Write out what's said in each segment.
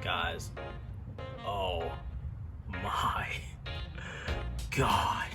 Guys, oh my God.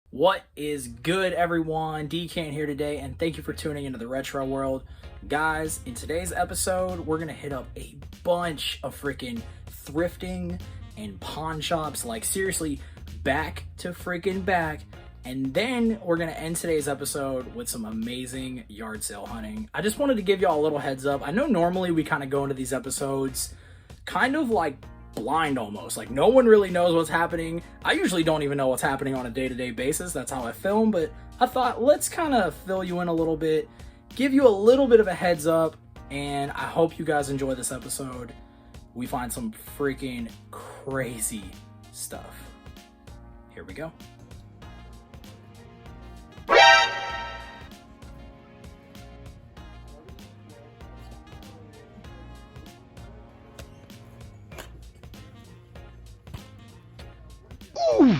What is good, everyone? DCan here today, and thank you for tuning into the retro world. Guys, in today's episode, we're gonna hit up a bunch of freaking thrifting and pawn shops, like seriously, back to freaking back. And then we're gonna end today's episode with some amazing yard sale hunting. I just wanted to give y'all a little heads up. I know normally we kind of go into these episodes kind of like blind almost, like no one really knows what's happening. I usually don't even know what's happening on a day-to-day basis. That's how I film, but I thought let's kind of fill you in a little bit, give you a little bit of a heads up, and I hope you guys enjoy this episode. We find some freaking crazy stuff. Here we go.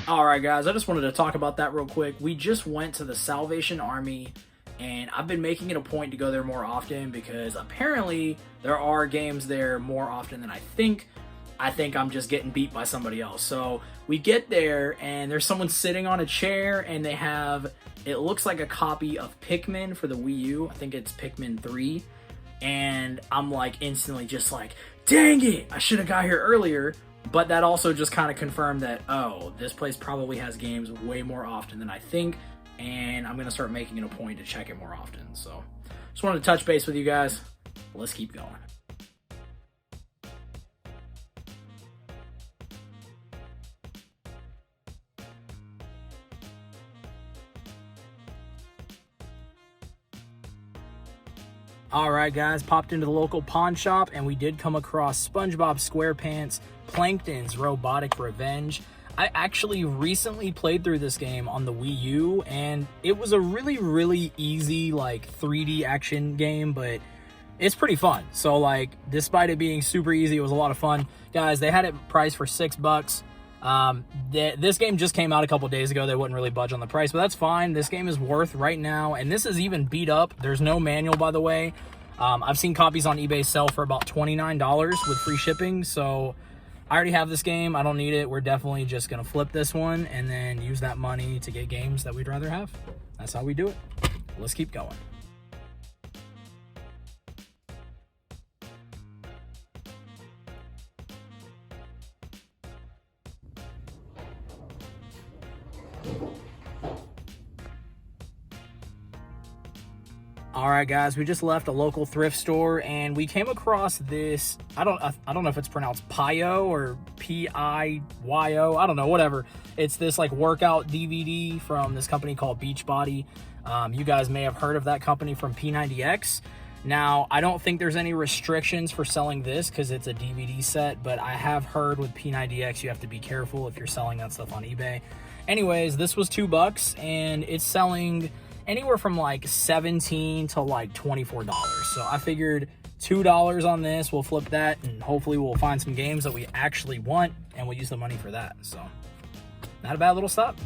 Alright guys, I just wanted to talk about that real quick. We just went to the Salvation Army, and I've been making it a point to go there more often because apparently there are games there more often than I think. I think I'm just getting beat by somebody else. So we get there, and there's someone sitting on a chair, and they have, it looks like a copy of Pikmin for the Wii U. I think it's Pikmin 3. And I'm like instantly just like, dang it, I should have got here earlier. But that also just kind of confirmed that, oh, this place probably has games way more often than I think, and I'm going to start making it a point to check it more often. So just wanted to touch base with you guys. Let's keep going. Alright guys, popped into the local pawn shop, and we did come across SpongeBob SquarePants Plankton's Robotic Revenge. I actually recently played through this game on the Wii U, and it was a really easy like 3D action game, but it's pretty fun. So like, despite it being super easy, it was a lot of fun. Guys, they had it priced for $6. This game just came out a couple days ago. They wouldn't really budge on the price, but that's fine. This game is worth right now, and this is even beat up. There's no manual, by the way. I've seen copies on eBay sell for about $29 with free shipping, so I already have this game. I don't need it. We're definitely just going to flip this one and then use that money to get games that we'd rather have. That's how we do it. Let's keep going. Alright guys, we just left a local thrift store, and we came across this, I don't know if it's pronounced Pio or P-I-Y-O, I don't know, whatever. It's this like workout DVD from this company called Beachbody. You guys may have heard of that company from P90X. Now, I don't think there's any restrictions for selling this because it's a DVD set, but I have heard with P90X you have to be careful if you're selling that stuff on eBay. Anyways, this was $2, and it's selling anywhere from like $17 to like $24. So I figured $2 on this, we'll flip that, and hopefully we'll find some games that we actually want, and we'll use the money for that. So not a bad little stop.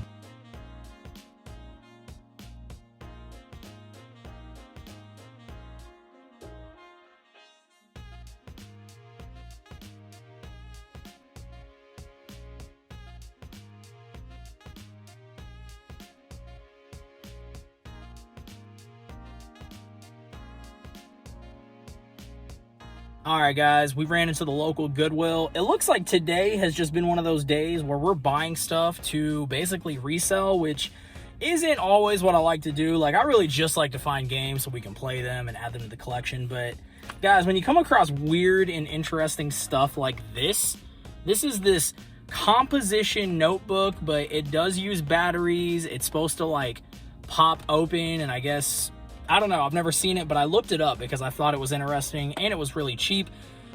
Alright guys, we ran into the local Goodwill. It looks like today has just been one of those days where we're buying stuff to basically resell, which isn't always what I like to do. Like, I really just like to find games so we can play them and add them to the collection. But guys, when you come across weird and interesting stuff like this is this composition notebook, but it does use batteries. It's supposed to like pop open, and I guess, I don't know, I've never seen it, but I looked it up because I thought it was interesting, and it was really cheap.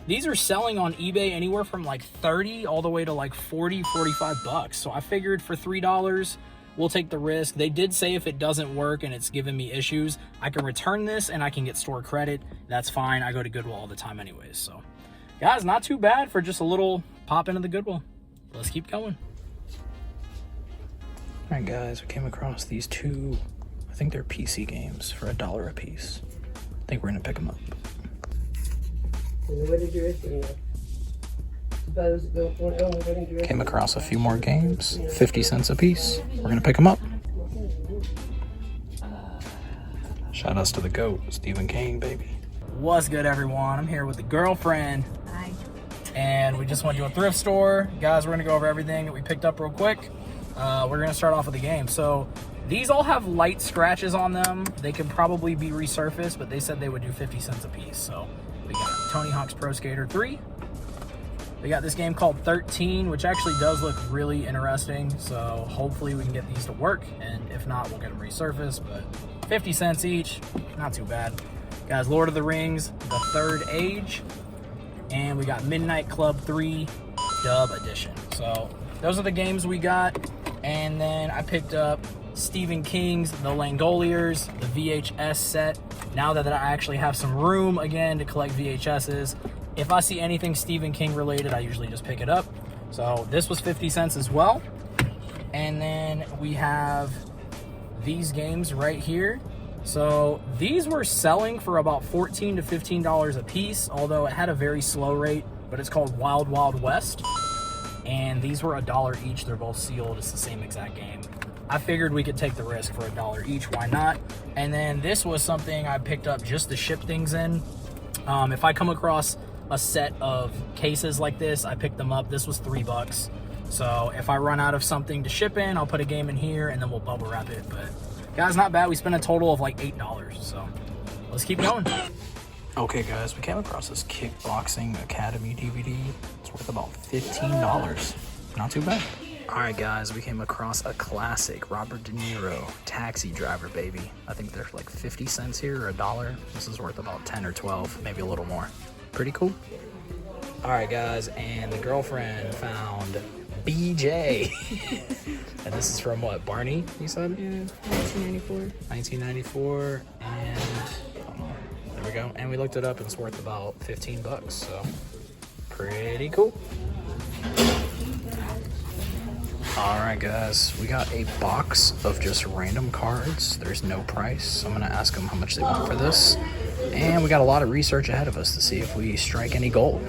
These are selling on eBay anywhere from like 30 all the way to like 40, 45 bucks. So I figured for $3, we'll take the risk. They did say if it doesn't work and it's giving me issues, I can return this and I can get store credit. That's fine. I go to Goodwill all the time anyways. So Guys, not too bad for just a little pop into the Goodwill. Let's keep going. All right, guys, we came across these two, I think they're PC games for $1 a piece. I think we're gonna pick them up. Came across a few more games, 50 cents a piece. We're gonna pick them up. Shout outs to the GOAT, Stephen King, baby. What's good, everyone? I'm here with the girlfriend. Hi. And we just went to a thrift store. Guys, we're gonna go over everything that we picked up real quick. We're gonna start off with the game. So these all have light scratches on them. They could probably be resurfaced, but they said they would do 50 cents a piece. So we got Tony Hawk's Pro Skater 3. We got this game called 13, which actually does look really interesting. So hopefully we can get these to work. And if not, we'll get them resurfaced, but 50 cents each, not too bad. Guys, Lord of the Rings, The Third Age. And we got Midnight Club 3 Dub Edition. So those are the games we got. And then I picked up Stephen King's The Langoliers, the VHS set. Now that I actually have some room again to collect VHSs, if I see anything Stephen King related, I usually just pick it up. So this was 50 cents as well. And then we have these games right here. So these were selling for about $14 to $15 a piece, although it had a very slow rate, but it's called Wild Wild West. And these were $1 each. They're both sealed. It's the same exact game. I figured we could take the risk for $1 each. Why not? And then this was something I picked up just to ship things in. If I come across a set of cases like this, I pick them up. This was $3. So if I run out of something to ship in, I'll put a game in here and then we'll bubble wrap it. But guys, not bad. We spent a total of like $8. So let's keep going. Okay, guys, we came across this Kickboxing Academy DVD. It's worth about $15. Not too bad. All right, guys, we came across a classic Robert De Niro Taxi Driver, baby. I think they're like 50 cents here or $1. This is worth about 10 or 12, maybe a little more. Pretty cool. All right, guys, and the girlfriend found BJ. And this is from what, Barney, you said? Yeah, 1994. 1994, and there we go. And we looked it up, and it's worth about $15, so pretty cool. All right, guys, we got a box of just random cards. There's no price. I'm gonna ask them how much they want for this. And we got a lot of research ahead of us to see if we strike any gold.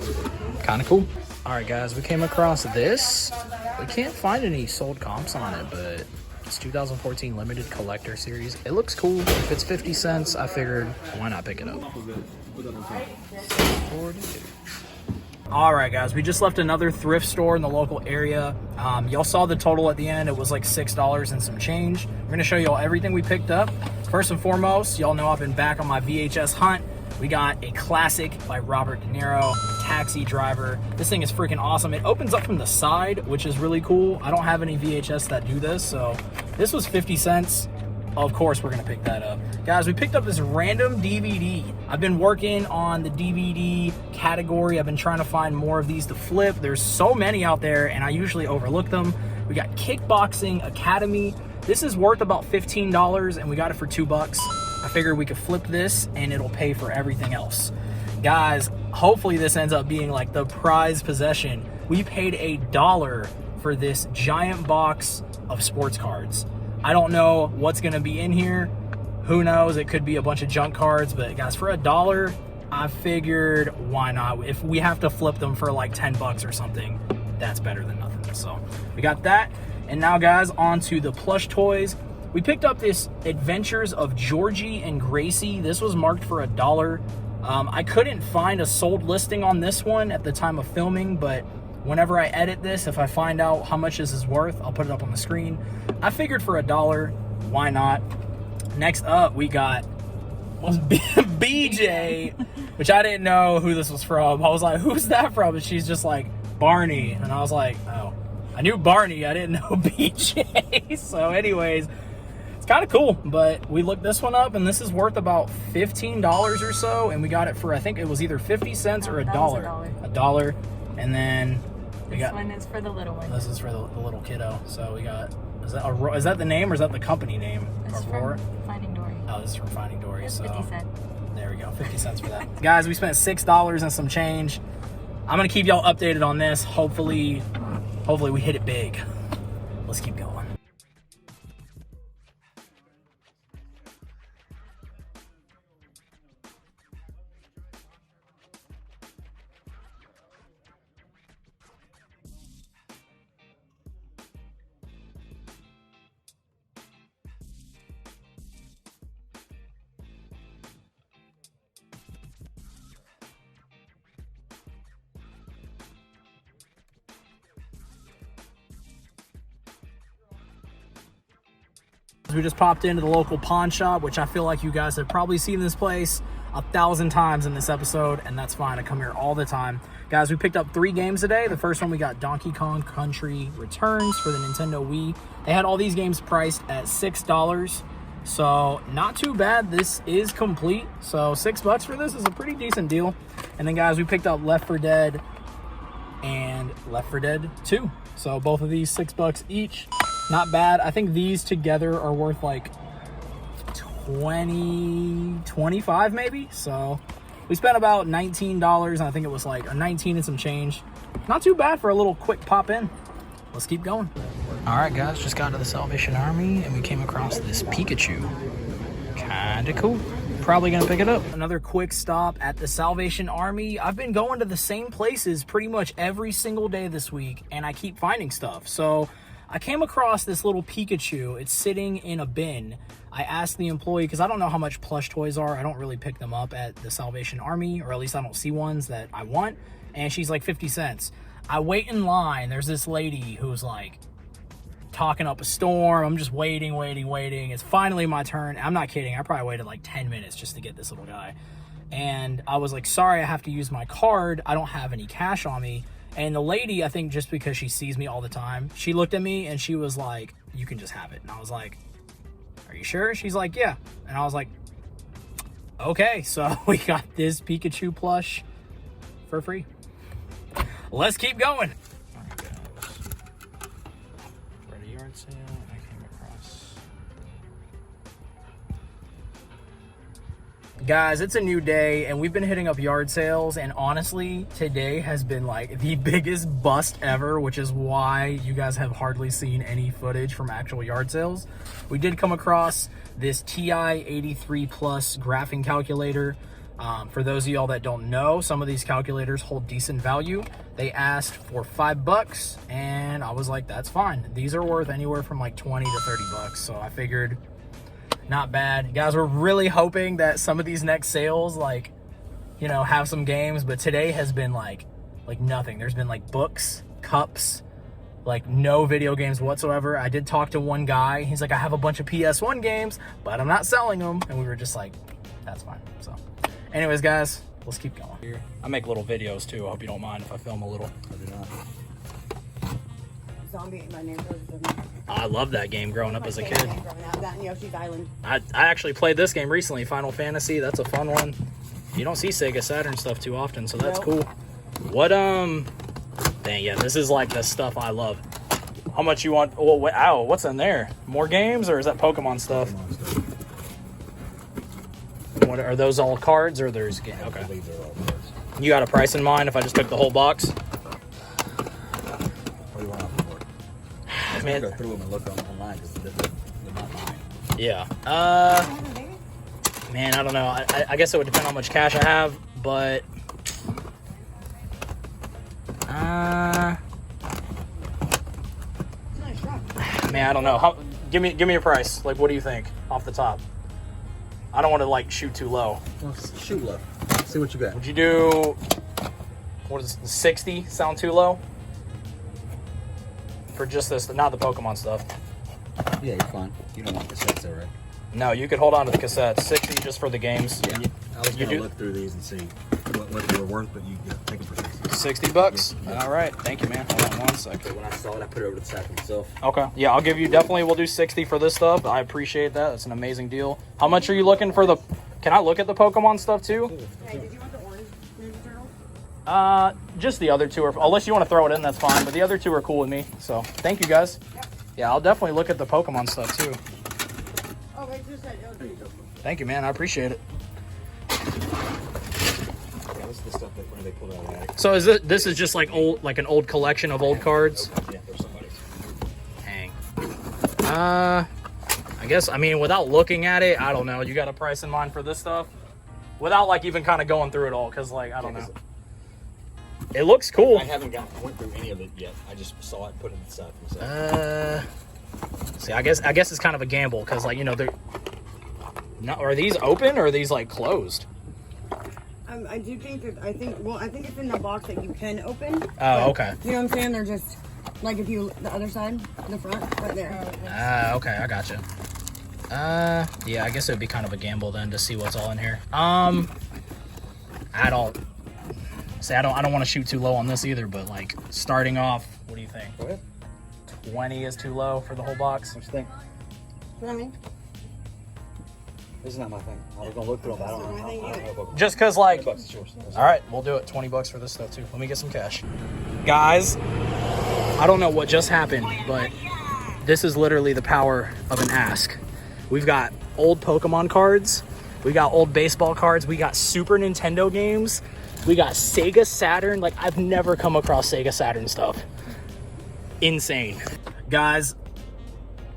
Kind of cool. All right, guys, we came across this. We can't find any sold comps on it, but it's 2014 limited collector series. It looks cool. If it's 50 cents, I figured, why not pick it up? All right, guys, we just left another thrift store in the local area. Y'all saw the total at the end. It was like $6 and some change. We're gonna show y'all everything we picked up. First and foremost, y'all know I've been back on my VHS hunt. We got a classic by Robert De Niro, Taxi Driver. This thing is freaking awesome. It opens up from the side, which is really cool. I don't have any VHS that do this, so this was 50 cents. Of course, we're gonna pick that up. Guys, we picked up this random DVD. I've been working on the DVD category. I've been trying to find more of these to flip. There's so many out there, and I usually overlook them. We got Kickboxing Academy. This is worth about $15, and we got it for $2. I figured we could flip this, and it'll pay for everything else. Guys, hopefully this ends up being like the prized possession. We paid $1 for this giant box of sports cards. I don't know what's gonna be in here. Who knows? It could be a bunch of junk cards, but guys, for $1, I figured why not? If we have to flip them for like 10 bucks or something, that's better than nothing. So we got that. And now, guys, on to the plush toys. We picked up this Adventures of Georgie and Gracie. This was marked for $1. I couldn't find a sold listing on this one at the time of filming, but whenever I edit this, if I find out how much this is worth, I'll put it up on the screen. I figured for $1, why not? Next up, we got BJ, which I didn't know who this was from. I was like, who's that from? And she's just like, Barney. And I was like, oh, I knew Barney. I didn't know BJ. So anyways, it's kind of cool. But we looked this one up, and this is worth about $15 or so. And we got it for, I think it was either 50 cents or $1. $1. And then we got... This one is for the little one. This is for the little kiddo. So we got... Is that the name, or is that the company name? This is from Finding Dory. Oh, this is from Finding Dory. It's so 50 cents. There we go, 50 cents for that. Guys, we spent $6 and some change. I'm gonna keep y'all updated on this. Hopefully we hit it big. Let's keep going. We just popped into the local pawn shop, which I feel like you guys have probably seen this place 1,000 times in this episode, and that's fine. I come here all the time. Guys, we picked up 3 games today. The first one, we got Donkey Kong Country Returns for the Nintendo Wii. They had all these games priced at $6, so not too bad. This is complete, so $6 for this is a pretty decent deal. And then, guys, we picked up Left 4 Dead and Left 4 Dead 2. So both of these $6 each. Not bad. I think these together are worth like 20, 25 maybe. So we spent about $19, and I think it was like a 19 and some change. Not too bad for a little quick pop in. Let's keep going. All right, guys, just got to the Salvation Army, and we came across this Pikachu. Kinda cool. Probably gonna pick it up. Another quick stop at the Salvation Army. I've been going to the same places pretty much every single day this week, and I keep finding stuff. So I came across this little Pikachu. It's sitting in a bin. I asked the employee, because I don't know how much plush toys are. I don't really pick them up at the Salvation Army, or at least I don't see ones that I want. And she's like 50 cents. I wait in line. There's this lady who's like talking up a storm. I'm just waiting. It's finally my turn. I'm not kidding. I probably waited like 10 minutes just to get this little guy. And I was like, sorry, I have to use my card. I don't have any cash on me. And the lady, I think just because she sees me all the time, she looked at me and she was like, you can just have it. And I was like, are you sure? She's like, yeah. And I was like, okay. So we got this Pikachu plush for free. Let's keep going. All right, guys. We're at a yard sale. I came across. Guys, it's a new day, and we've been hitting up yard sales, and honestly, today has been like the biggest bust ever, which is why you guys have hardly seen any footage from actual yard sales. We did come across this TI 83 Plus graphing calculator. For those of y'all that don't know, some of these calculators hold decent value. They asked for $5, and I was like, that's fine. These are worth anywhere from like 20 to 30 bucks, so I figured not bad. Guys, we're really hoping that some of these next sales, like, you know, have some games, but today has been like nothing. There's been like books, cups, like no video games whatsoever. I did talk to one guy. He's like, I have a bunch of PS1 games, but I'm not selling them. And we were just like, that's fine. So anyways, guys, let's keep going. I make little videos too. I hope you don't mind if I film a little. I do not. Zombie ate my name. I love that game growing up as a kid. That and Yoshi's Island. I actually played this game recently, Final Fantasy. That's a fun one. You don't see Sega Saturn stuff too often, so that's cool. What, dang, yeah, this is like the stuff I love. How much you want? Oh, ow, what's in there? More games, or is that Pokemon stuff? What, are those all cards, or there's games? Okay. You got a price in mind if I just took the whole box? Man, go through them and look online because they're not mine. Yeah. Man, I don't know. I guess it would depend on how much cash I have, but man, I don't know. Give me a price. Like, what do you think off the top? I don't want to like shoot too low. Well, shoot low. See what you got. Would you do? What is it, 60? Sound too low? For just this, not the Pokemon stuff. Yeah, you're fine. You don't want cassettes though, right? No, you could hold on to the cassettes. 60 just for the games. Yeah. I was going to look through these and see what they were worth, but you take them for 60. 60 bucks? Yeah. All right. Thank you, man. Hold on one second. Okay, when I saw it, I put it over to the side myself. Okay. Yeah, I'll give you, definitely, we'll do 60 for this stuff. I appreciate that. That's an amazing deal. How much are you looking for the, can I look at the Pokemon stuff too? Hey, did you want the orange Ninja Turtle? Just the other two are, unless you want to throw it in, that's fine. But the other two are cool with me. So thank you guys. Yep. Yeah, I'll definitely look at the Pokemon stuff too. Oh, wait, just that. Thank you, man. I appreciate it. Yeah, this is the stuff that They pulled out of the attic. So this is just like an old collection of old cards? Yeah, there's somebody's. Dang. I guess, I mean, without looking at it, I don't know. You got a price in mind for this stuff? Without like even kind of going through it all, because like, I don't know. It looks cool. I haven't went through any of it yet. I just saw it, put it inside myself. See, I guess it's kind of a gamble, because like, you know, they're not, are these open or are these like closed? I do think that, I think it's in the box that you can open. Oh, okay. You know what I'm saying? They're just, like if you, the other side, the front, right there. Okay, I gotcha. Yeah, I guess it would be kind of a gamble then to see what's all in here. I don't want to shoot too low on this either, but like starting off, what do you think? Go ahead. 20 is too low for the whole box? What you think? You know what I mean? This is not my thing. I was gonna look through them, but I don't know. Just because like, $20 is yours. all right, we'll do it. 20 bucks for this stuff too. Let me get some cash. Guys, I don't know what just happened, but this is literally the power of an ask. We've got old Pokemon cards. We got old baseball cards. We got Super Nintendo games. We got Sega Saturn. Like, I've never come across Sega Saturn stuff. Insane. Guys,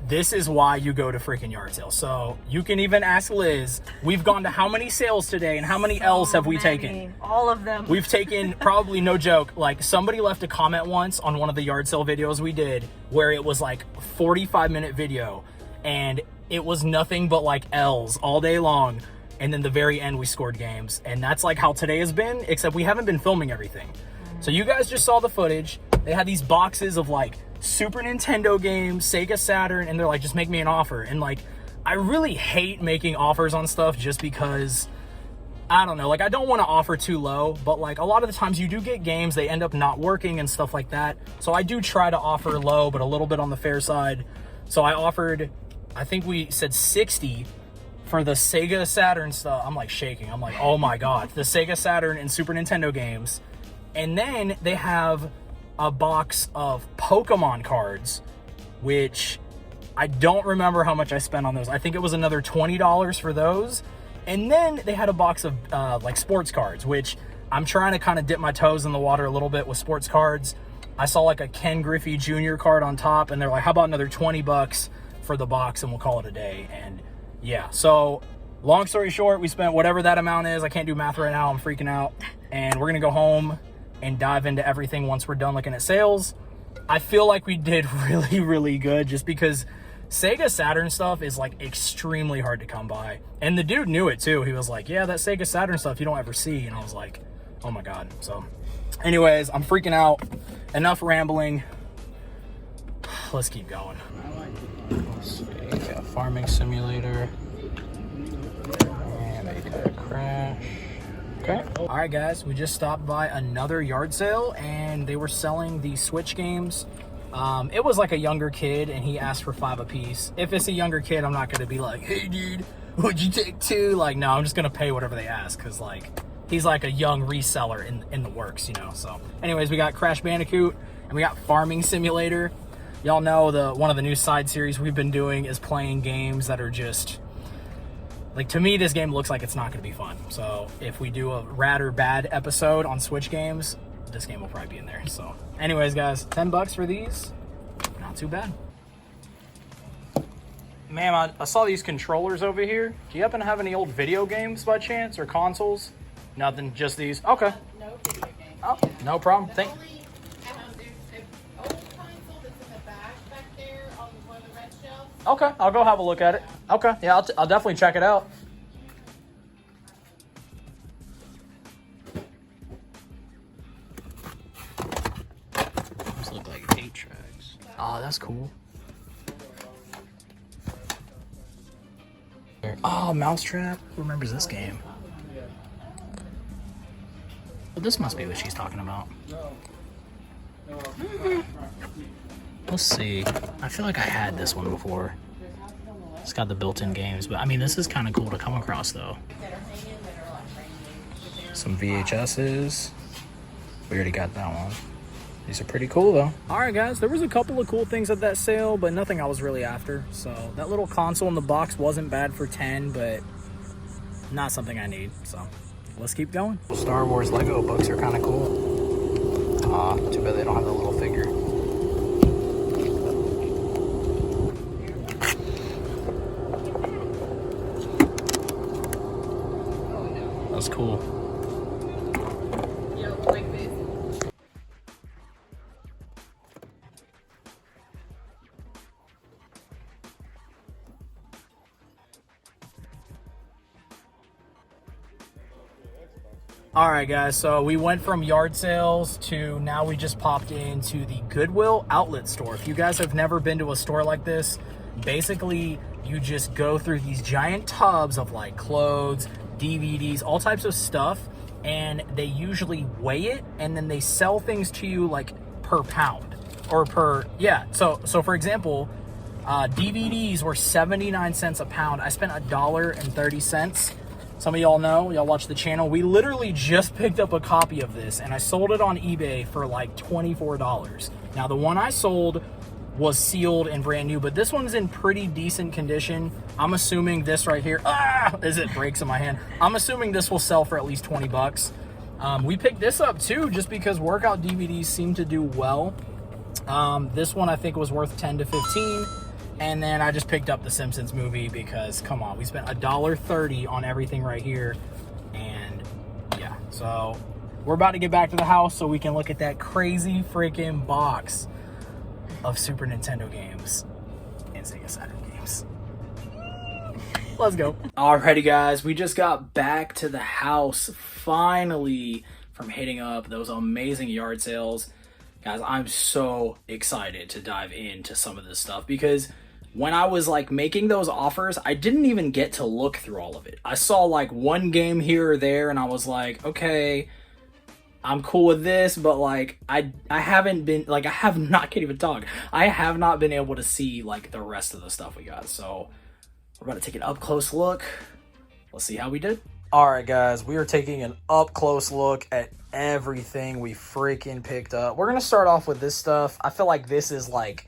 this is why you go to freaking yard sale. So you can even ask Liz. We've gone to how many sales today and how many L's have we taken? All of them. We've taken, probably no joke, like somebody left a comment once on one of the yard sale videos we did where it was like 45-minute video and it was nothing but like L's all day long. And then the very end we scored games. And that's like how today has been, except we haven't been filming everything. So you guys just saw the footage. They had these boxes of like Super Nintendo games, Sega Saturn, and they're like, just make me an offer. And like, I really hate making offers on stuff just because, I don't know, like I don't want to offer too low, but like a lot of the times you do get games, they end up not working and stuff like that. So I do try to offer low, but a little bit on the fair side. So I offered, I think we said 60 for the Sega Saturn stuff. I'm like shaking. I'm like, oh my God, the Sega Saturn and Super Nintendo games. And then they have a box of Pokemon cards, which I don't remember how much I spent on those. I think it was another $20 for those. And then they had a box of like sports cards, which I'm trying to kind of dip my toes in the water a little bit with sports cards. I saw like a Ken Griffey Jr. card on top, and they're like, how about another 20 bucks for the box and we'll call it a day. And yeah, so long story short, we spent whatever that amount is. I can't do math right now. I'm freaking out. And we're going to go home and dive into everything once we're done looking at sales. I feel like we did really, really good just because Sega Saturn stuff is like extremely hard to come by. And the dude knew it too. He was like, yeah, that Sega Saturn stuff you don't ever see. And I was like, oh my God. So anyways, I'm freaking out. Enough rambling. Let's keep going. Let's see. Got Farming Simulator. And they got a crash. Okay. All right, guys, we just stopped by another yard sale and they were selling the Switch games. It was like a younger kid and he asked for 5 apiece. If it's a younger kid, I'm not going to be like, hey dude, would you take 2? Like, no, I'm just going to pay whatever they ask. Cause like, he's like a young reseller in the works, you know? So anyways, we got Crash Bandicoot and we got Farming Simulator. Y'all know one of the new side series we've been doing is playing games that are just, like, to me, this game looks like it's not going to be fun. So if we do a rad or bad episode on Switch games, this game will probably be in there. So anyways, guys, 10 bucks for these. Not too bad. Ma'am, I saw these controllers over here. Do you happen to have any old video games by chance or consoles? Nothing, just these. Okay. No video games. Oh, no problem. Thank. There's an old console that's in the back there on one of the red shelves. Okay, I'll go have a look at it. Okay, yeah, I'll definitely check it out. These look like 8 tracks. Oh, that's cool. Oh, Mousetrap. Who remembers this game? Well, this must be what she's talking about. Let's see. I feel like I had this one before. It's got the built-in games, but I mean, this is kind of cool to come across, though. Some VHSs. We already got that one. These are pretty cool, though. All right, guys. There was a couple of cool things at that sale, but nothing I was really after. So that little console in the box wasn't bad for 10, but not something I need. So let's keep going. Star Wars Lego books are kind of cool. Aw, too bad they don't have the little figure. That's cool. Yep, like this. All right, guys, so we went from yard sales to now we just popped into the Goodwill outlet store. If you guys have never been to a store like this, basically you just go through these giant tubs of like clothes, DVDs, all types of stuff, and they usually weigh it and then they sell things to you like per pound or per, yeah. So for example, DVDs were 79 cents a pound. I spent $1.30. Some of y'all know, y'all watch the channel. We literally just picked up a copy of this and I sold it on eBay for like $24. Now the one I sold was sealed and brand new, but this one's in pretty decent condition. I'm assuming this right here, as it breaks in my hand, I'm assuming this will sell for at least 20 bucks. We picked this up too, just because workout DVDs seem to do well. This one I think was worth 10 to 15. And then I just picked up the Simpsons movie because, come on, we spent $1.30 on everything right here. And yeah, so we're about to get back to the house so we can look at that crazy freaking box of Super Nintendo games and Sega Saturn games. Let's go. Alrighty, guys, we just got back to the house finally from hitting up those amazing yard sales. Guys, I'm so excited to dive into some of this stuff because when I was like making those offers, I didn't even get to look through all of it. I saw like one game here or there and I was like, okay, I'm cool with this, but like I haven't been like, I have not, can't even talk. I have not been able to see like the rest of the stuff we got. So we're about to take an up close look. Let's see how we did. All right, guys, we are taking an up close look at everything we freaking picked up. We're gonna start off with this stuff. I feel like this is like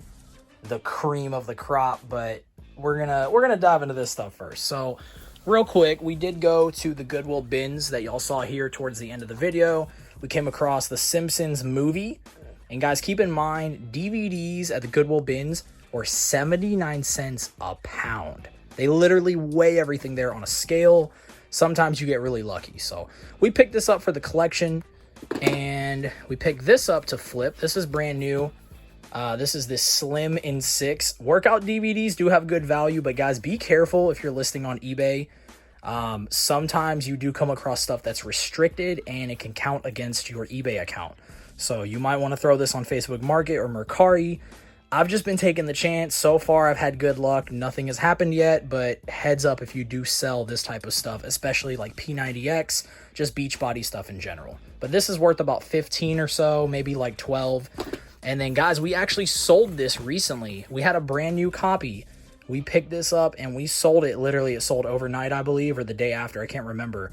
the cream of the crop, but we're gonna dive into this stuff first. So real quick, we did go to the Goodwill bins that y'all saw here towards the end of the video. We came across the Simpsons movie, and guys, keep in mind DVDs at the Goodwill bins were 79 cents a pound. They literally weigh everything there on a scale. Sometimes you get really lucky. So we picked this up for the collection, and we picked this up to flip. This is brand new. This is this Slim in 6. Workout DVDs do have good value, but guys, be careful if you're listing on eBay. Sometimes you do come across stuff that's restricted and it can count against your eBay account. So you might want to throw this on Facebook Market or Mercari. I've just been taking the chance. So far, I've had good luck. Nothing has happened yet, but heads up if you do sell this type of stuff, especially like P90X, just Beachbody stuff in general. But this is worth about 15 or so, maybe like 12. And then, guys, we actually sold this recently. We had a brand new copy. We picked this up and we sold it. Literally, it sold overnight, I believe, or the day after. I can't remember.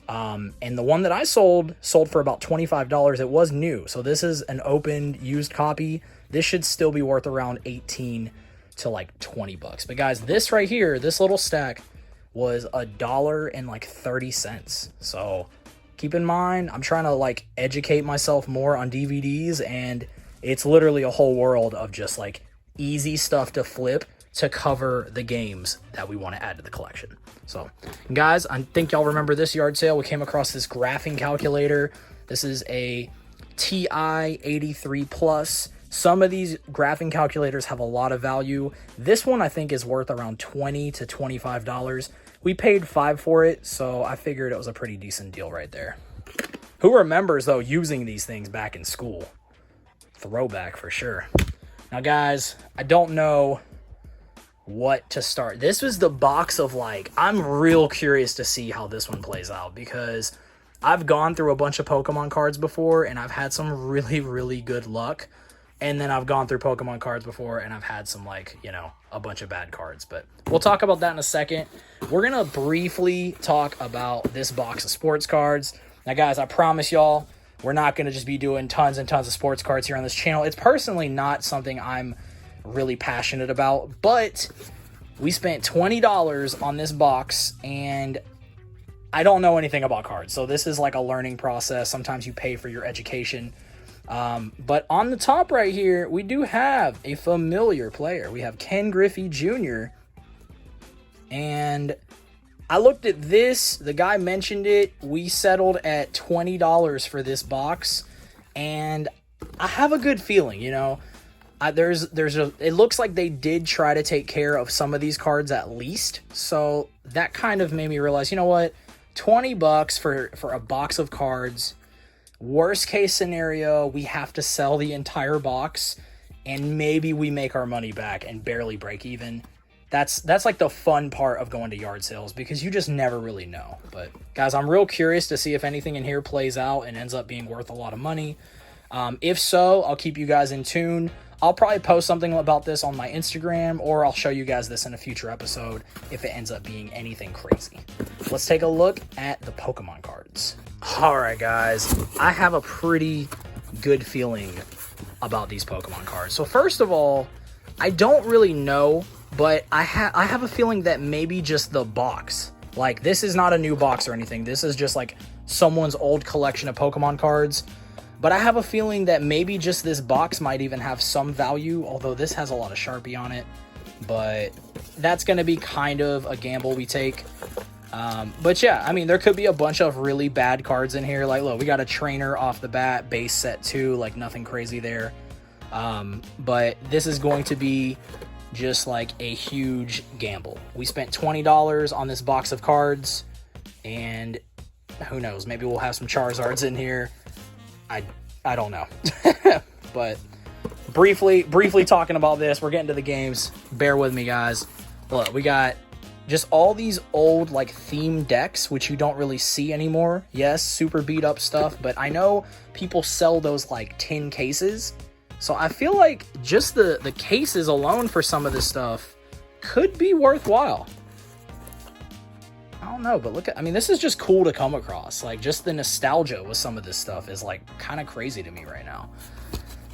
And the one that I sold for about $25. It was new. So this is an opened, used copy. This should still be worth around 18 to like 20 bucks. But guys, this right here, this little stack was $1.30. So keep in mind, I'm trying to like educate myself more on DVDs, and it's literally a whole world of just like easy stuff to flip to cover the games that we want to add to the collection. So guys, I think y'all remember this yard sale. We came across this graphing calculator. This is a TI 83 Plus. Some of these graphing calculators have a lot of value. This one I think is worth around $20 to $25. We paid $5 for it, so I figured it was a pretty decent deal right there. Who remembers though using these things back in school? Throwback for sure. Now guys, I don't know what to start. This was the box of like, I'm real curious to see how this one plays out, because I've gone through a bunch of Pokemon cards before and I've had some really, really good luck. And then I've gone through Pokemon cards before and I've had some like, you know, a bunch of bad cards. But we'll talk about that in a second. We're going to briefly talk about this box of sports cards. Now guys, I promise y'all, we're not going to just be doing tons and tons of sports cards here on this channel. It's personally not something I'm really passionate about, but we spent $20 on this box, and I don't know anything about cards, so this is like a learning process. Sometimes you pay for your education. But on the top right here, we do have a familiar player. We have Ken Griffey Jr. And I looked at this. The guy mentioned it. We settled at $20 for this box. And I have a good feeling, you know. It looks like they did try to take care of some of these cards at least. So that kind of made me realize, you know what? $20 for a box of cards. Worst case scenario, we have to sell the entire box and maybe we make our money back and barely break even. That's like the fun part of going to yard sales, because you just never really know. But guys, I'm real curious to see if anything in here plays out and ends up being worth a lot of money. If so, I'll keep you guys in tune. I'll probably post something about this on my Instagram, or I'll show you guys this in a future episode if it ends up being anything crazy. Let's take a look at the Pokemon cards. All right, guys, I have a pretty good feeling about these Pokemon cards. So first of all, I don't really know, but I have a feeling that maybe just the box, like this is not a new box or anything. This is just like someone's old collection of Pokemon cards. But I have a feeling that maybe just this box might even have some value, although this has a lot of Sharpie on it. But that's going to be kind of a gamble we take. But yeah, I mean, there could be a bunch of really bad cards in here. Like, look, we got a trainer off the bat, base set 2, like nothing crazy there. But this is going to be just like a huge gamble. We spent $20 on this box of cards, and who knows, maybe we'll have some Charizards in here. I don't know. But briefly talking about this, we're getting to the games. Bear with me, guys. Look, we got just all these old like theme decks, which you don't really see anymore. Yes, super beat up stuff, but I know people sell those like tin cases. So I feel like just the cases alone for some of this stuff could be worthwhile. I don't know, but look at, I mean, this is just cool to come across. Like, just the nostalgia with some of this stuff is like kind of crazy to me right now.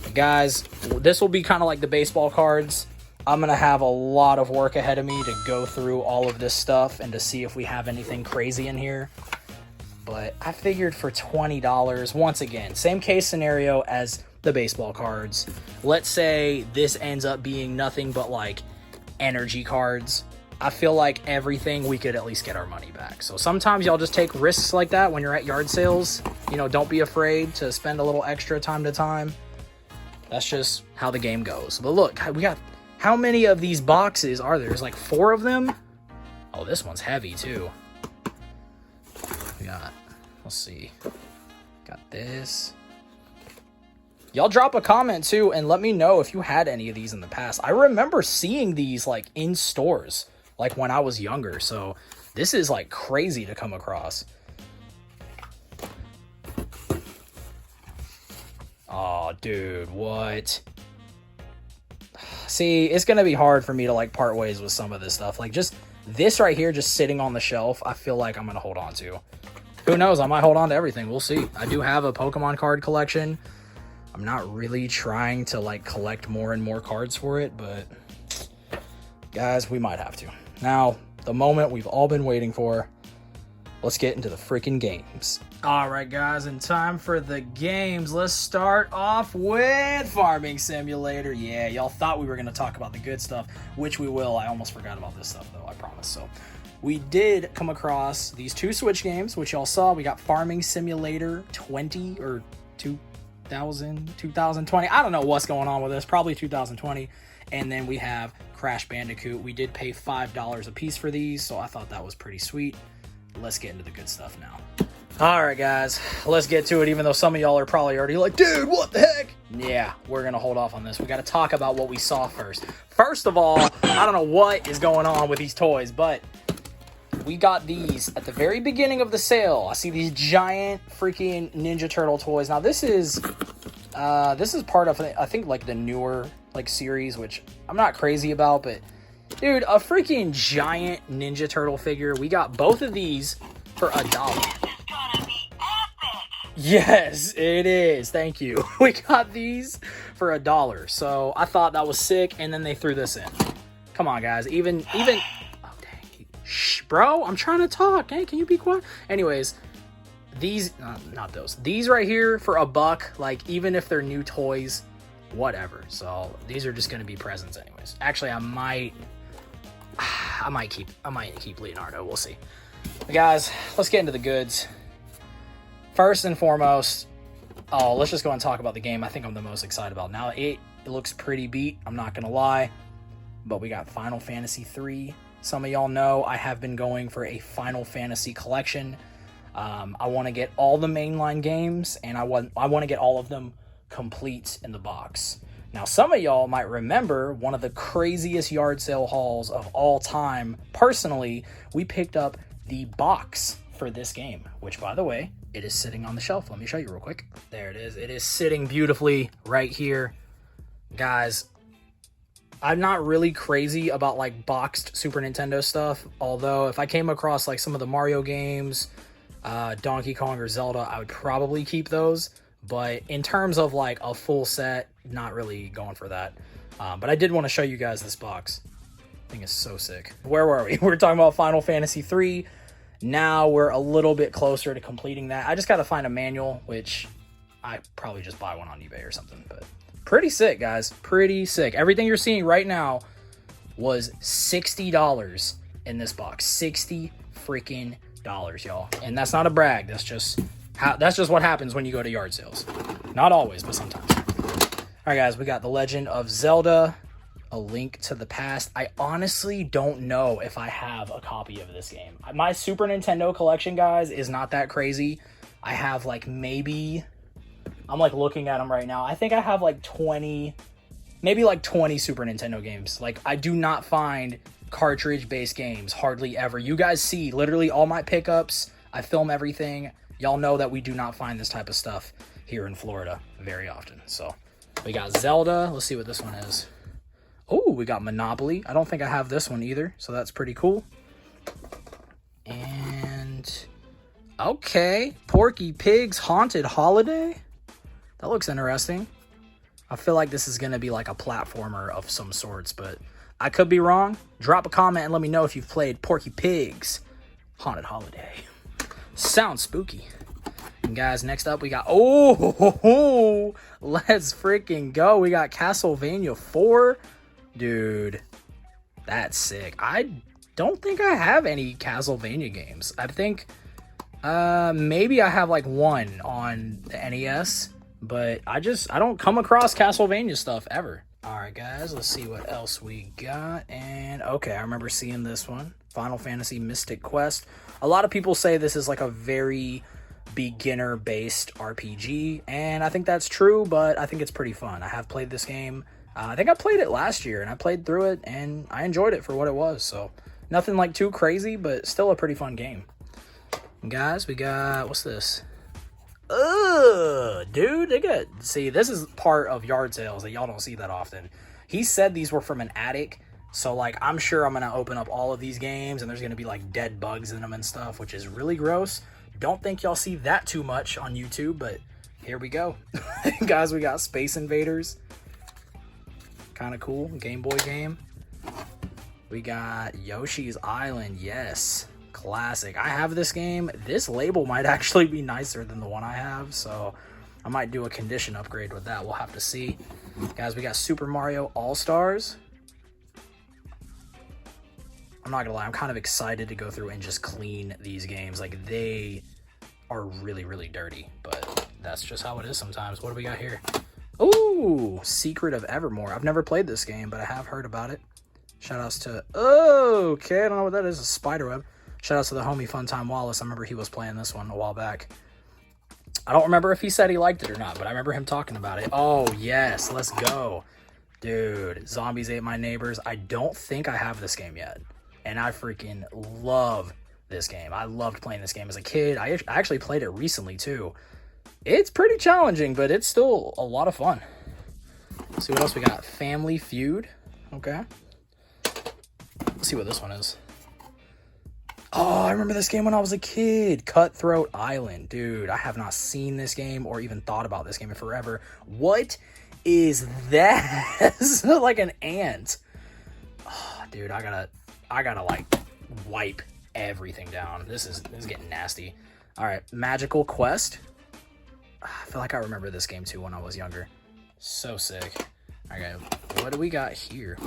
But guys, this will be kind of like the baseball cards. I'm going to have a lot of work ahead of me to go through all of this stuff and to see if we have anything crazy in here. But I figured for $20, once again, same case scenario as the baseball cards. Let's say this ends up being nothing but like energy cards. I feel like everything we could at least get our money back. So sometimes y'all just take risks like that when you're at yard sales. You know, don't be afraid to spend a little extra time to time. That's just how the game goes. But look, we got, how many of these boxes are there? There's like 4 of them. Oh, this one's heavy too. We got, let's see. Got this. Y'all drop a comment too and let me know if you had any of these in the past. I remember seeing these like in stores, like when I was younger, so this is like crazy to come across. Oh, dude, what? See, it's gonna be hard for me to like part ways with some of this stuff. Like just this right here, just sitting on the shelf, I feel like I'm gonna hold on to. Who knows? I might hold on to everything. We'll see. I do have a Pokemon card collection. I'm not really trying to like collect more and more cards for it, but guys, we might have to. Now, the moment we've all been waiting for. Let's get into the freaking games. All right, guys, and time for the games. Let's start off with Farming Simulator. Yeah, y'all thought we were going to talk about the good stuff, which we will. I almost forgot about this stuff, though, I promise. So we did come across these 2 Switch games, which y'all saw. We got Farming Simulator 20 or 2020. I don't know what's going on with this. Probably 2020. And then we have Crash Bandicoot. We did pay $5 a piece for these, so I thought that was pretty sweet. Let's get into the good stuff now. All right, guys, let's get to it, even though some of y'all are probably already like, dude, what the heck? Yeah, we're going to hold off on this. We got to talk about what we saw first. First of all, I don't know what is going on with these toys, but we got these at the very beginning of the sale. I see these giant freaking Ninja Turtle toys. Now, this is part of, I think, like the newer like series, which I'm not crazy about, but dude, a freaking giant Ninja Turtle figure. We got both of these for $1. Yes, it is. Thank you. We got these for $1. So I thought that was sick, and then they threw this in. Come on, guys. Even oh dang, Shh, bro, I'm trying to talk. Hey, can you be quiet? Anyways, these, not those. These right here for $1, like, even if they're new toys, whatever. So these are just going to be presents anyways. Actually, I might keep Leonardo. We'll see. But guys, let's get into the goods. First and foremost, let's just go and talk about the game I think I'm the most excited about. Now, it looks pretty beat, I'm not going to lie. But we got Final Fantasy 3. Some of y'all know I have been going for a Final Fantasy collection. I want to get all the mainline games, and I want to get all of them complete in the box. Now, some of y'all might remember one of the craziest yard sale hauls of all time. Personally, we picked up the box for this game, which, by the way, it is sitting on the shelf. Let me show you real quick. There it is. It is sitting beautifully right here. Guys, I'm not really crazy about like boxed Super Nintendo stuff, although if I came across like some of the Mario games, Donkey Kong or Zelda, I would probably keep those. But in terms of like a full set, not really going for that. But I did want to show you guys this box. I think it's so sick. Where were we? We're talking about Final Fantasy 3. Now we're a little bit closer to completing that. I just got to find a manual, which I probably just buy one on eBay or something. But pretty sick, guys. Pretty sick. Everything you're seeing right now was $60 in this box. $60 freaking dollars, y'all. And that's not a brag. That's just what happens when you go to yard sales. Not always, but sometimes. All right, guys, we got The Legend of Zelda, A Link to the Past. I honestly don't know if I have a copy of this game. My Super Nintendo collection, guys, is not that crazy. I have like maybe, I'm like looking at them right now. I think I have like 20, maybe like 20 Super Nintendo games. Like, I do not find cartridge-based games hardly ever. You guys see literally all my pickups. I film everything. Y'all know that we do not find this type of stuff here in Florida very often. So we got Zelda. Let's see what this one is. Oh, we got Monopoly. I don't think I have this one either, so that's pretty cool. And okay, Porky Pig's Haunted Holiday. That looks interesting. I feel like this is going to be like a platformer of some sorts, but I could be wrong. Drop a comment and let me know if you've played Porky Pig's Haunted Holiday. Sounds spooky. And guys, next up we got, let's freaking go. We got Castlevania 4. Dude, that's sick. I don't think I have any Castlevania games. I think maybe I have like one on the NES, but I don't come across Castlevania stuff ever. All right, guys, let's see what else we got. And okay, I remember seeing this one, Final Fantasy Mystic Quest. A lot of people say this is like a very beginner-based RPG, and I think that's true, but I think it's pretty fun. I have played this game. I think I played it last year, and I played through it, and I enjoyed it for what it was. So nothing like too crazy, but still a pretty fun game. And guys, we got, what's this? Dude, they got, see, this is part of yard sales that y'all don't see that often. He said these were from an attic, so like I'm sure I'm gonna open up all of these games and there's gonna be like dead bugs in them and stuff, which is really gross. Don't think y'all see that too much on YouTube, but here we go. Guys, we got Space Invaders. Kind of cool Game Boy game. We got Yoshi's Island. Yes, classic. I have this game. This label might actually be nicer than the one I have, so I might do a condition upgrade with that. We'll have to see. Guys, we got Super Mario All-Stars. I'm not gonna lie, I'm kind of excited to go through and just clean these games. Like, they are really, really dirty, but that's just how it is sometimes. What do we got here? Ooh, Secret of Evermore. I've never played this game, but I have heard about it. Shoutouts to, okay, I don't know what that is, a spiderweb. Shoutouts to the homie Funtime Wallace. I remember he was playing this one a while back. I don't remember if he said he liked it or not, but I remember him talking about it. Oh, yes, let's go. Dude, Zombies Ate My Neighbors. I don't think I have this game yet, and I freaking love this game. I loved playing this game as a kid. I actually played it recently, too. It's pretty challenging, but it's still a lot of fun. Let's see what else we got. Family Feud. Okay. Let's see what this one is. Oh, I remember this game when I was a kid. Cutthroat Island. Dude, I have not seen this game or even thought about this game in forever. What is that? It's like an ant. Oh, dude, I gotta like wipe everything down. This is getting nasty. All right, Magical Quest. I feel like I remember this game too when I was younger. So sick. Okay, what do we got here?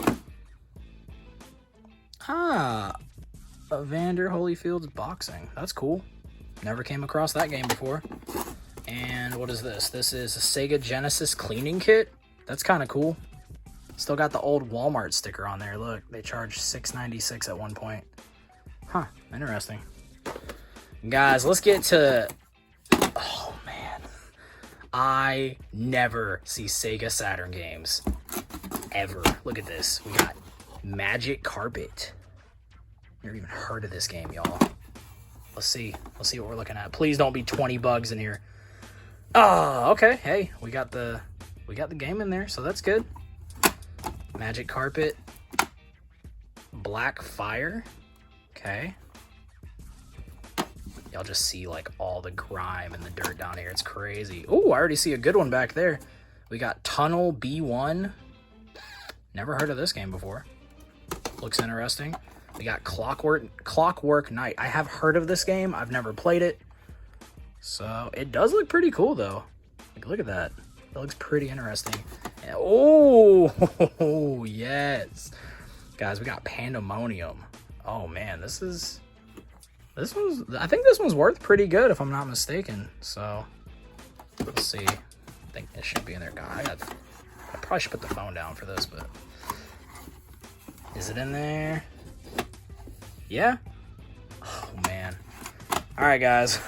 Evander Holyfield's Boxing. That's cool. Never came across that game before. And what is this? This is a Sega Genesis cleaning kit. That's kind of cool. Still got the old Walmart sticker on there. Look, they charged $6.96 at one point. Huh, interesting. Guys, let's get to... Oh, man. I never see Sega Saturn games. Ever. Look at this. We got Magic Carpet. Never even heard of this game, y'all. Let's see. Let's see what we're looking at. Please don't be 20 bugs in here. Oh, okay. Hey, we got the game in there, so that's good. Magic Carpet. Black Fire. Okay. Y'all just see like all the grime and the dirt down here. It's crazy. Oh, I already see a good one back there. We got Tunnel B1. Never heard of this game before. Looks interesting. We got Clockwork Knight. I have heard of this game. I've never played it. So it does look pretty cool though. Like, look at that. It looks pretty interesting. And, oh, yes. Guys, we got Pandemonium. Oh man, I think this one's worth pretty good if I'm not mistaken. So let's see. I think it should be in there. God, I probably should put the phone down for this, but is it in there? Yeah. Oh man. All right, guys.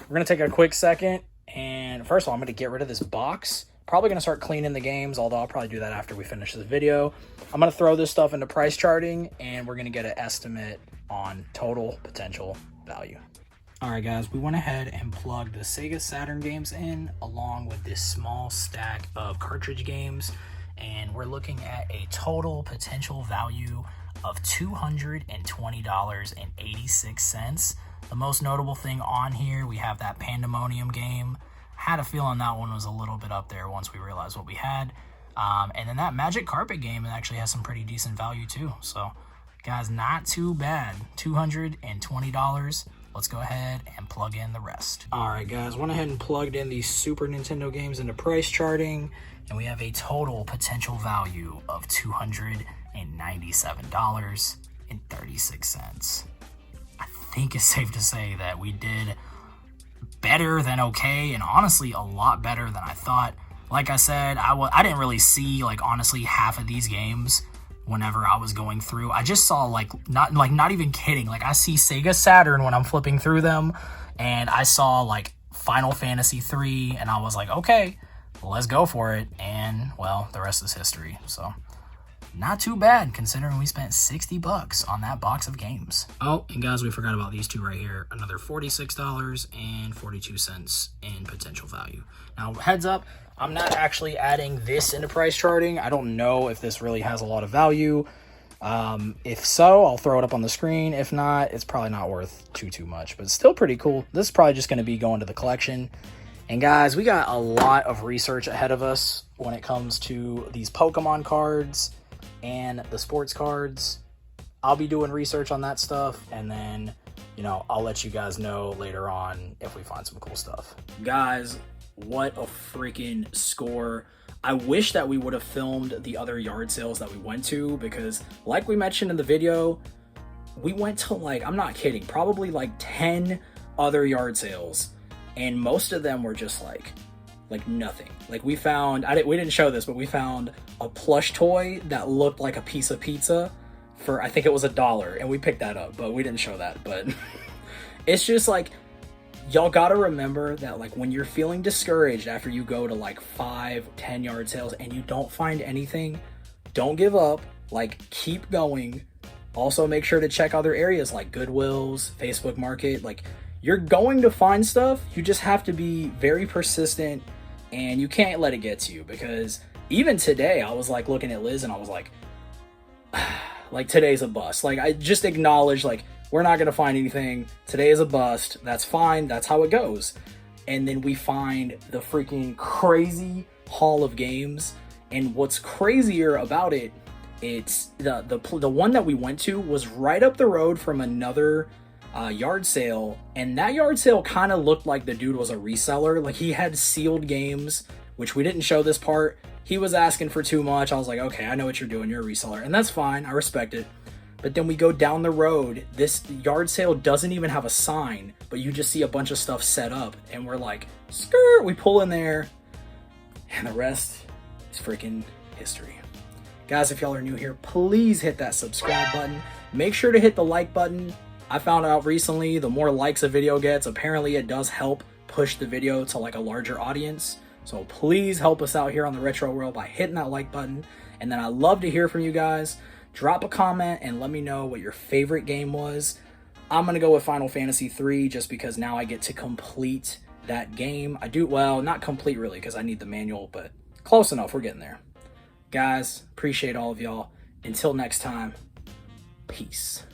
We're gonna take a quick second, and first of all, I'm gonna get rid of this box. Probably gonna start cleaning the games, although I'll probably do that after we finish this video. I'm gonna throw this stuff into price charting, and we're gonna get an estimate on total potential value. All right, guys, we went ahead and plugged the Sega Saturn games in along with this small stack of cartridge games, and we're looking at a total potential value of $220.86. The most notable thing on here, we have that Pandemonium game. Had a feeling that one was a little bit up there once we realized what we had. And then that Magic Carpet game, it actually has some pretty decent value too. So, guys, not too bad. $220. Let's go ahead and plug in the rest. All right, guys, went ahead and plugged in these Super Nintendo games into price charting, and we have a total potential value of $297.36. I think it's safe to say that we did better than okay, and honestly a lot better than I thought. Like I said, I didn't really see, like, honestly half of these games whenever I was going through. I just saw not even kidding, like I see Sega Saturn when I'm flipping through them, and I saw like Final Fantasy 3, and I was like, okay, let's go for it. And well, the rest is history. So not too bad considering we spent $60 on that box of games. Oh, and guys, we forgot about these two right here. Another $46.42 in potential value. Now, heads up, I'm not actually adding this into price charting. I don't know if this really has a lot of value. If so, I'll throw it up on the screen. If not, it's probably not worth too much, but it's still pretty cool. This is probably just going to be going to the collection. And guys, we got a lot of research ahead of us when it comes to these Pokemon cards and the sports cards. I'll be doing research on that stuff, and then, you know, I'll let you guys know later on if we find some cool stuff. Guys, what a freaking score. I wish that we would have filmed the other yard sales that we went to, because like we mentioned in the video, we went to, like, I'm not kidding, probably like 10 other yard sales, and most of them were just like nothing. Like, we found, we didn't show this, but we found a plush toy that looked like a piece of pizza for, I think it was $1, and we picked that up, but we didn't show that. But it's just like, y'all gotta remember that, like, when you're feeling discouraged after you go to like 5-10 yard sales and you don't find anything, don't give up. Like, keep going. Also, make sure to check other areas like Goodwill's, Facebook Market. Like, you're going to find stuff. You just have to be very persistent, and you can't let it get to you, because even today I was like looking at Liz and I was like, like, today's a bust. Like, I just acknowledged, like, we're not going to find anything. Today is a bust. That's fine. That's how it goes. And then we find the freaking crazy haul of games. And what's crazier about it It's the one that we went to was right up the road from another yard sale, and that yard sale kind of looked like the dude was a reseller. Like, he had sealed games, which we didn't show this part. He was asking for too much. I was like, okay, I know what you're doing. You're a reseller, and that's fine. I respect it. But then we go down the road. This yard sale doesn't even have a sign, but you just see a bunch of stuff set up, and we're like, skirt. We pull in there, and the rest is freaking history. Guys, if y'all are new here, please hit that subscribe button. Make sure to hit the like button. I found out recently, the more likes a video gets, apparently it does help push the video to like a larger audience. So please help us out here on the Retro World by hitting that like button. And then I love to hear from you guys. Drop a comment and let me know what your favorite game was. I'm going to go with Final Fantasy III just because now I get to complete that game. I do, well, not complete really because I need the manual, but close enough. We're getting there. Guys, appreciate all of y'all. Until next time, peace.